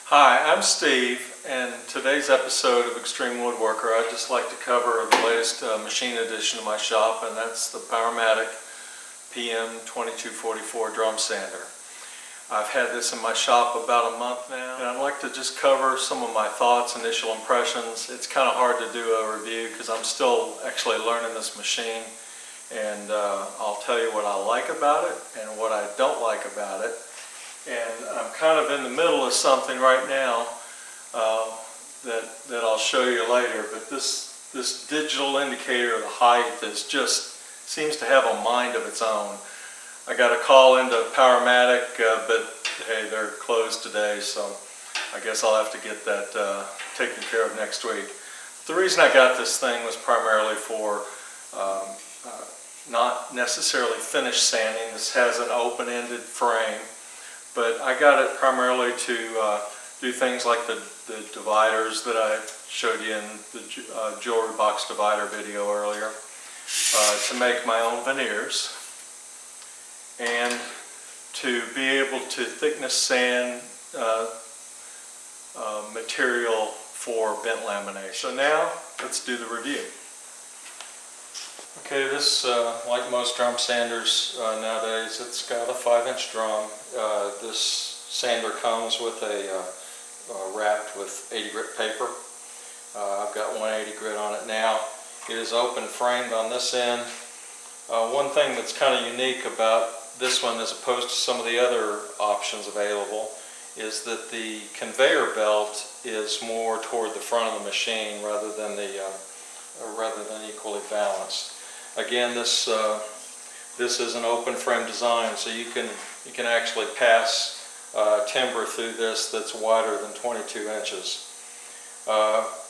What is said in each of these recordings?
Hi, I'm Steve, and today's episode of Extreme Woodworker, I'd just like to cover the latest machine addition to my shop, and that's the Powermatic PM2244 drum sander. I've had this in my shop about a month now, and I'd like to just cover some of my thoughts, initial impressions. It's kind of hard to do a review because I'm still actually learning this machine, and I'll tell you what I like about it and what I don't like about it. And I'm kind of in the middle of something right now that I'll show you later. But this digital indicator of the height seems to have a mind of its own. I got a call into Powermatic, but hey, they're closed today, so I guess I'll have to get that taken care of next week. The reason I got this thing was primarily for not necessarily finished sanding. This has an open-ended frame. But I got it primarily to do things like the dividers that I showed you in the jewelry box divider video earlier, to make my own veneers, and to be able to thickness sand material for bent lamination. So now let's do the review. Okay, this, like most drum sanders nowadays, it's got a 5-inch drum. This sander comes with a wrapped with 80 grit paper. I've got 180 grit on it now. It is open framed on this end. One thing that's kind of unique about this one as opposed to some of the other options available is that the conveyor belt is more toward the front of the machine rather than equally balanced. Again, this is an open frame design, so you can actually pass timber through this that's wider than 22 inches.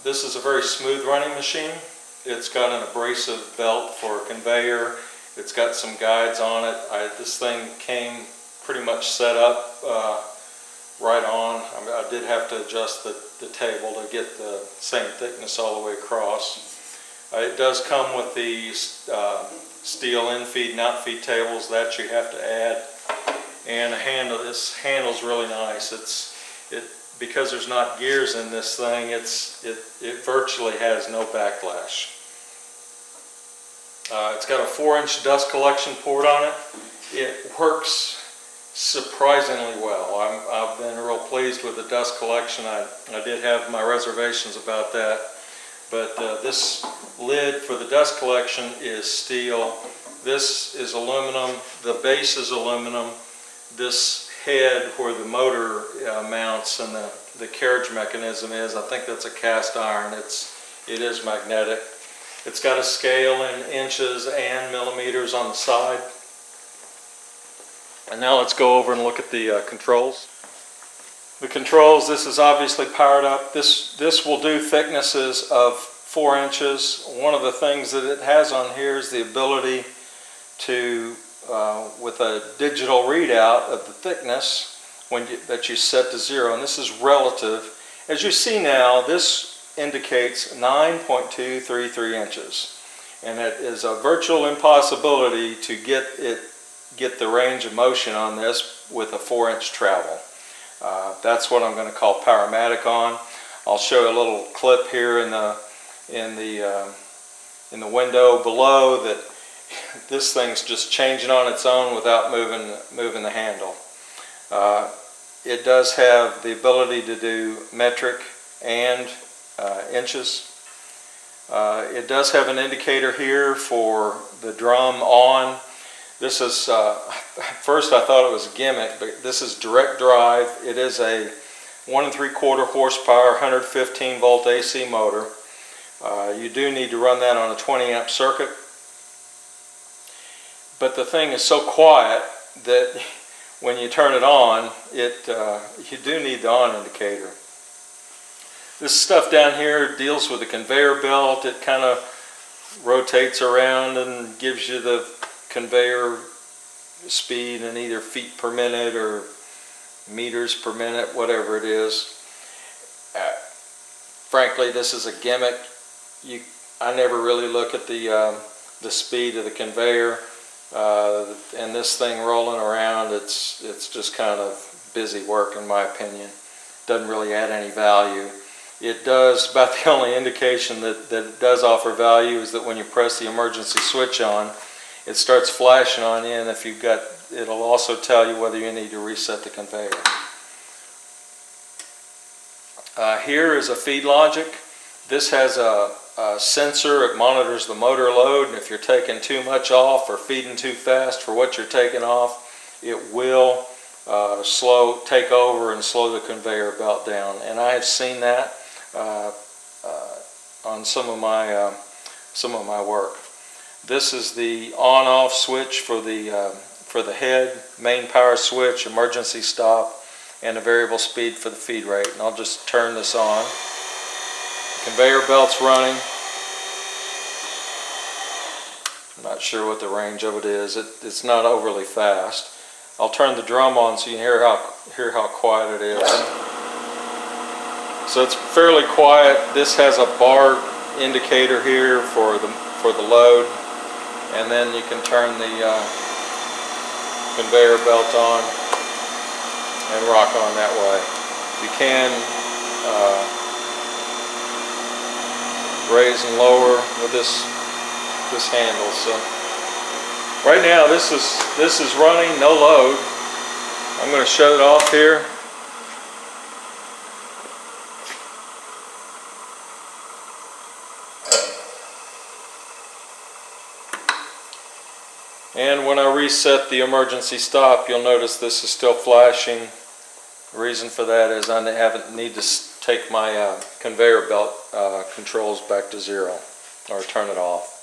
This is a very smooth running machine. It's got an abrasive belt for a conveyor. It's got some guides on it. This thing came pretty much set up right on. I did have to adjust the table to get the same thickness all the way across. It does come with the steel in-feed and out-feed tables that you have to add, and a handle. This handle's really nice. Because there's not gears in this thing, it virtually has no backlash. It's got a 4-inch dust collection port on it. It works surprisingly well. I've been real pleased with the dust collection. I did have my reservations about that. But this lid for the dust collection is steel. This is aluminum. The base is aluminum. This head where the motor mounts and the carriage mechanism is, I think that's a cast iron. It is magnetic. It's got a scale in inches and millimeters on the side. And now let's go over and look at the controls. The controls, this is obviously powered up. This will do thicknesses of 4 inches. One of the things that it has on here is the ability to, with a digital readout of the thickness that you set to 0, and this is relative. As you see now, this indicates 9.233 inches, and it is a virtual impossibility to get the range of motion on this with a 4-inch travel. That's what I'm going to call Powermatic on. I'll show you a little clip here in the window below that this thing's just changing on its own without moving the handle. It does have the ability to do metric and inches. It does have an indicator here for the drum on. This is, first I thought it was a gimmick, but this is direct drive. It is a 1 3/4 horsepower, 115 volt AC motor. You do need to run that on a 20 amp circuit. But the thing is so quiet that when you turn it on, you do need the on indicator. This stuff down here deals with the conveyor belt. It kind of rotates around and gives you the conveyor speed in either feet per minute or meters per minute, whatever it is. Frankly, this is a gimmick. I never really look at the speed of the conveyor, and this thing rolling around, it's just kind of busy work in my opinion. doesn't really add any value. It does, about the only indication that it does offer value is that when you press the emergency switch on, it starts flashing on you, and if you've got, it'll also tell you whether you need to reset the conveyor. Here is a feed logic. This has a sensor. It monitors the motor load, and if you're taking too much off or feeding too fast for what you're taking off, it will take over and slow the conveyor belt down. And I have seen that on some of my work. This is the on-off switch for the head, main power switch, emergency stop, and a variable speed for the feed rate. And I'll just turn this on. The conveyor belt's running. I'm not sure what the range of it is. It's not overly fast. I'll turn the drum on so you can hear how quiet it is. So it's fairly quiet. This has a bar indicator here for the load, and then you can turn the conveyor belt on and rock on that way. You can raise and lower with this handle. So right now this is running, no load. I'm going to shut it off here. And when I reset the emergency stop, you'll notice this is still flashing. The reason for that is I need to take my conveyor belt controls back to 0 or turn it off.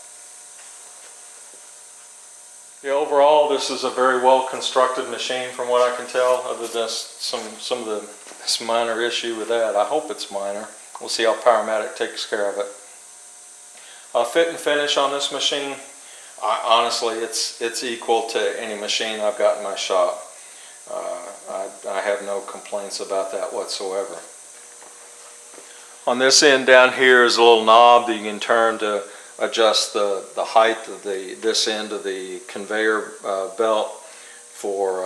Yeah, overall, this is a very well constructed machine from what I can tell, other than this minor issue with that. I hope it's minor. We'll see how Powermatic takes care of it. Fit and finish on this machine, honestly, it's equal to any machine I've got in my shop. I have no complaints about that whatsoever. On this end down here is a little knob that you can turn to adjust the height of this end of the conveyor belt for,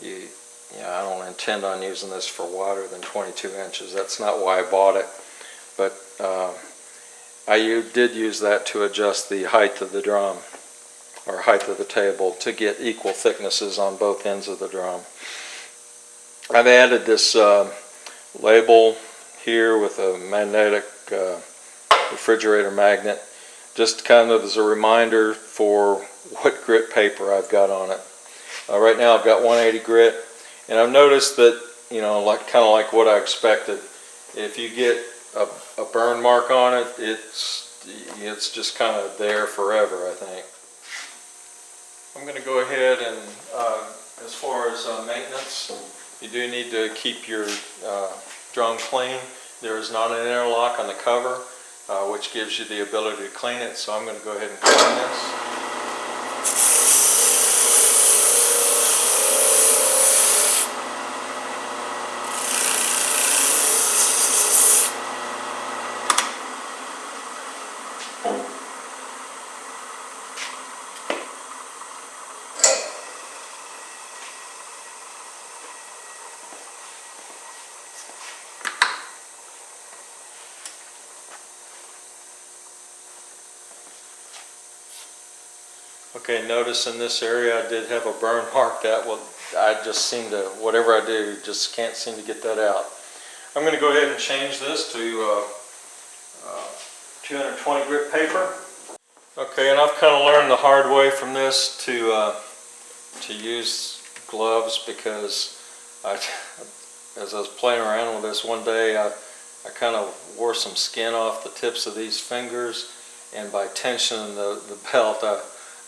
I don't intend on using this for wider than 22 inches. That's not why I bought it, but I did use that to adjust the height of the drum, or height of the table, to get equal thicknesses on both ends of the drum. I've added this label here with a magnetic refrigerator magnet, just kind of as a reminder for what grit paper I've got on it. Right now I've got 180 grit, and I've noticed that, kind of like what I expected, if you get a burn mark on it, it's just kind of there forever, I think. I'm going to go ahead and, as far as maintenance, you do need to keep your drum clean. There is not an interlock on the cover, which gives you the ability to clean it, so I'm going to go ahead and clean this. Okay, notice in this area I did have a burn mark. I just seem to, whatever I do, just can't seem to get that out. I'm going to go ahead and change this to 220 grit paper. Okay, and I've kind of learned the hard way from this to use gloves, because as I was playing around with this one day, I kind of wore some skin off the tips of these fingers, and by tensioning the belt,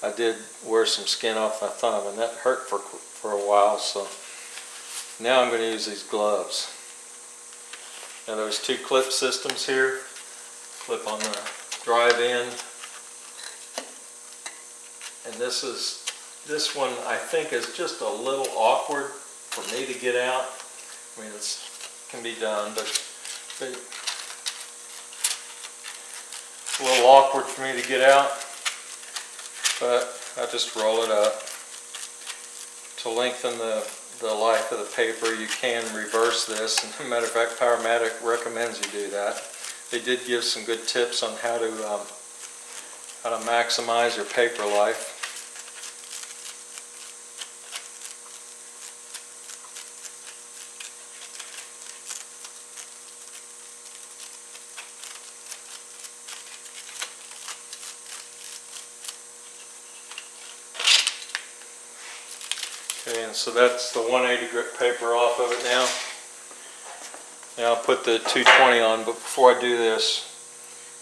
I did wear some skin off my thumb, and that hurt for a while, so now I'm going to use these gloves. Now there's two clip systems here, clip on the drive end, and this one I think is just a little awkward for me to get out. I mean, it can be done, but it's a little awkward for me to get out. But I just roll it up to lengthen the the life of the paper, you can reverse this. And as a matter of fact, Powermatic recommends you do that. They did give some good tips on how to maximize your paper life. Okay, and so that's the 180 grit paper off of it now. Now I'll put the 220 on, but before I do this,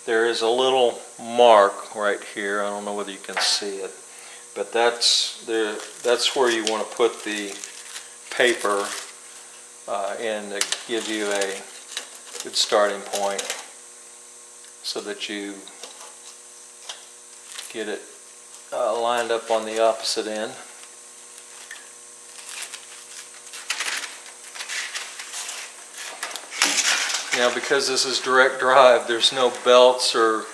there is a little mark right here. I don't know whether you can see it, but that's where you want to put the paper in to give you a good starting point so that you get it lined up on the opposite end. Now, because this is direct drive, there's no belts or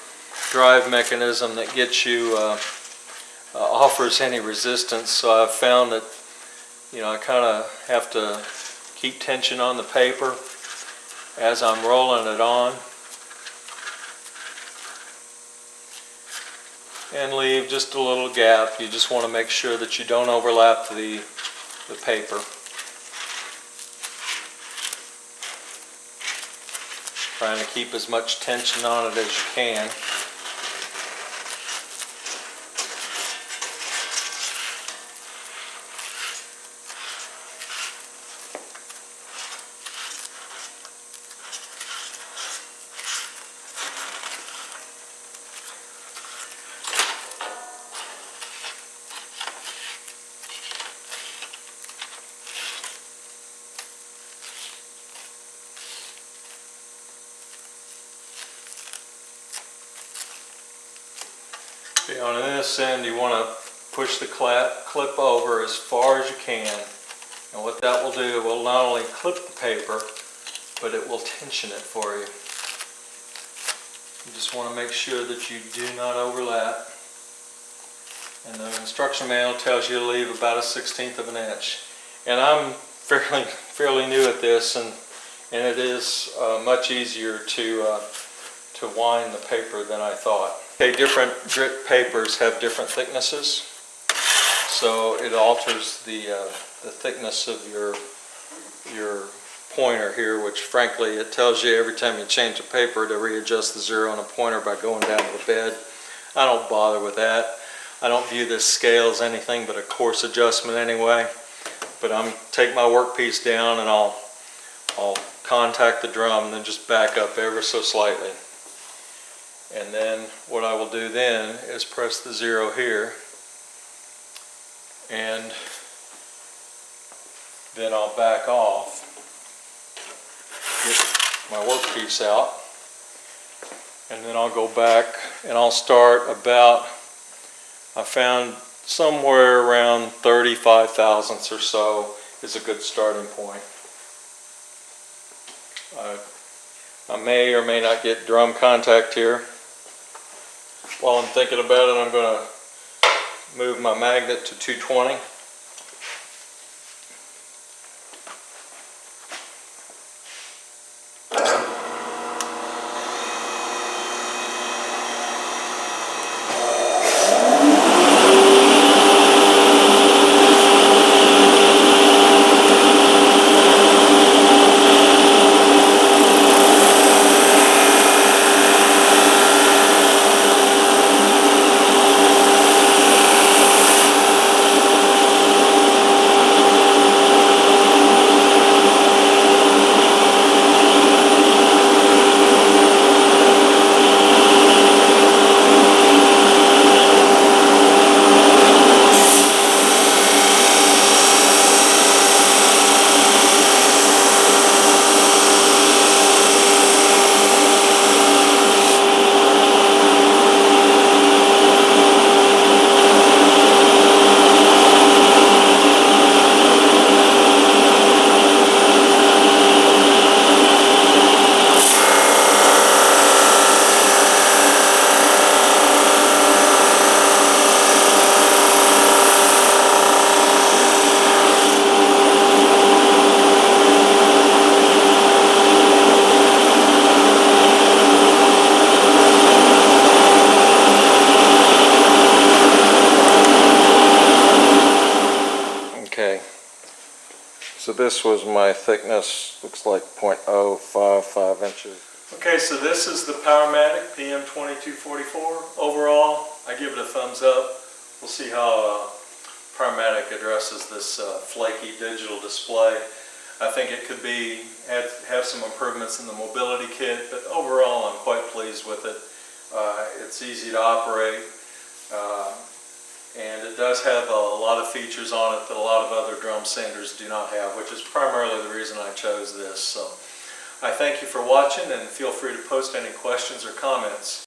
drive mechanism that gets you, offers any resistance. So I've found that, I kind of have to keep tension on the paper as I'm rolling it on, and leave just a little gap. You just want to make sure that you don't overlap the paper. Trying to keep as much tension on it as you can. Okay, on this end, you want to push the clip over as far as you can, and what that will do, it will not only clip the paper, but it will tension it for you. You just want to make sure that you do not overlap. And the instruction manual tells you to leave about a 1/16 of an inch. And I'm fairly new at this, and it is much easier to wind the paper than I thought. Okay, different grit papers have different thicknesses, so it alters the thickness of your pointer here, which frankly it tells you every time you change the paper to readjust the zero on a pointer by going down to the bed. I don't bother with that. I don't view this scale as anything but a coarse adjustment anyway, but I'm take my workpiece down and I'll contact the drum and then just back up ever so slightly. And then what I will do then is press the zero here, and then I'll back off, get my workpiece out, and then I'll go back and I'll start about, I found somewhere around 35 thousandths or so is a good starting point. I may or may not get drum contact here. While I'm thinking about it, I'm going to move my magnet to 220. So this was my thickness, looks like 0.055 inches. Okay, so this is the Powermatic PM2244. Overall, I give it a thumbs up. We'll see how Powermatic addresses this flaky digital display. I think it could have some improvements in the mobility kit, but overall I'm quite pleased with it. It's easy to operate, and it does have a lot of features on it that a lot of other drum sanders do not have, which is primarily the reason I chose this. So I thank you for watching, and feel free to post any questions or comments.